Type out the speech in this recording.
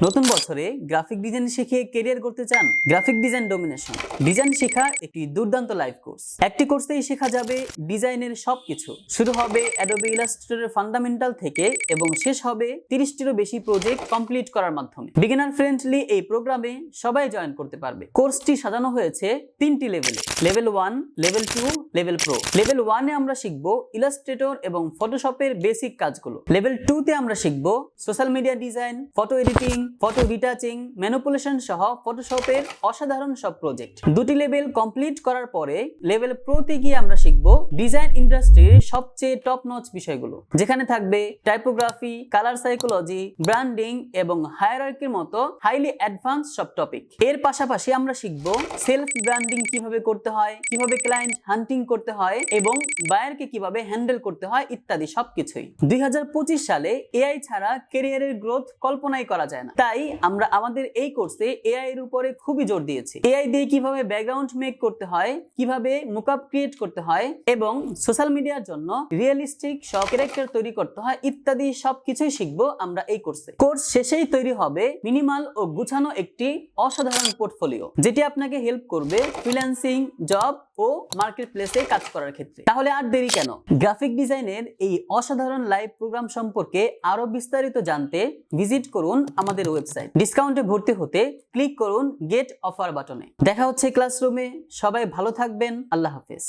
নতুন বছরে graphic design শিখে ক্যারিয়ার করতে চান? গ্রাফিক ডিজাইন ডমিনেশন ডিজাইন শেখা একটি দুর্দান্ত লাইভ কোর্স। একটি কোর্সেই শেখা যাবে ডিজাইনের সবকিছু। শুরু হবে অ্যাডোবি ইলাস্ট্রেটরের ফান্ডামেন্টাল থেকে এবং শেষ হবে 30টিরও বেশি প্রজেক্ট কমপ্লিট করার মাধ্যমে। বিগিনার ফ্রেন্ডলি এই প্রোগ্রামে সবাই জয়েন করতে পারবে। কোর্সটি সাজানো হয়েছে 3টি লেভেলে: level 1, level 2, level pro. Level 1 এ আমরা শিখব ইলাস্ট্রেটর এবং ফটোশপের বেসিক কাজগুলো। লেভেল 2 তে আমরা শিখব social media design, photo editing, photo retouching, manipulation সহ ফটোশপের অসাধারণ সব প্রজেক্ট। দুটি লেভেল কমপ্লিট করার পরে লেভেল প্রোতে গিয়ে আমরা শিখব ডিজাইন ইন্ডাস্ট্রির সবচেয়ে টপ নচ বিষয়গুলো, যেখানে থাকবে টাইপোগ্রাফি, কালার সাইকোলজি, ব্র্যান্ডিং এবং হায়ারার্কির মতো হাইলি অ্যাডভান্স সব টপিক। এর পাশাপাশি আমরা শিখব সেলফ ব্র্যান্ডিং কিভাবে করতে হয়, কিভাবে ক্লায়েন্ট হান্টিং করতে হয় এবং বায়ারকে কিভাবে হ্যান্ডেল করতে হয় ইত্যাদি সবকিছুই। 2025 সালে এআই ছাড়া ক্যারিয়ারের গ্রোথ কল্পনাই করা যায় না। তাই আমরা আমাদের এই কোর্সে এআই এর উপরে খুবই জোর দিয়েছি। এআই দিয়ে কিভাবে ব্যাকগ্রাউন্ড মেক করতে হয়, কিভাবে মুকআপ ক্রিয়েট করতে হয় এবং সোশ্যাল মিডিয়ার জন্য রিয়েলিস্টিক সব ক্যারেক্টার তৈরি করতে হয় ইত্যাদি সবকিছুই শিখবো আমরা এই কোর্সে। কোর্স শেষেই তৈরি হবে মিনিমাল ও গুছানো একটি অসাধারণ পোর্টফোলিও, যেটি আপনাকে হেল্প করবে ফ্রিল্যান্সিং, জব ও মার্কেট প্লেসে কাজ করার ক্ষেত্রে। তাহলে আর দেরি কেন? গ্রাফিক ডিজাইনের এই অসাধারণ লাইভ প্রোগ্রাম সম্পর্কে আরো বিস্তারিত জানতে ভিজিট করুন আমাদের ওয়েবসাইট। ডিসকাউন্টে ভর্তি হতে ক্লিক করুন গেট অফার বাটনে। দেখা হচ্ছে ক্লাসরুমে। সবাই ভালো থাকবেন। আল্লাহ হাফেজ।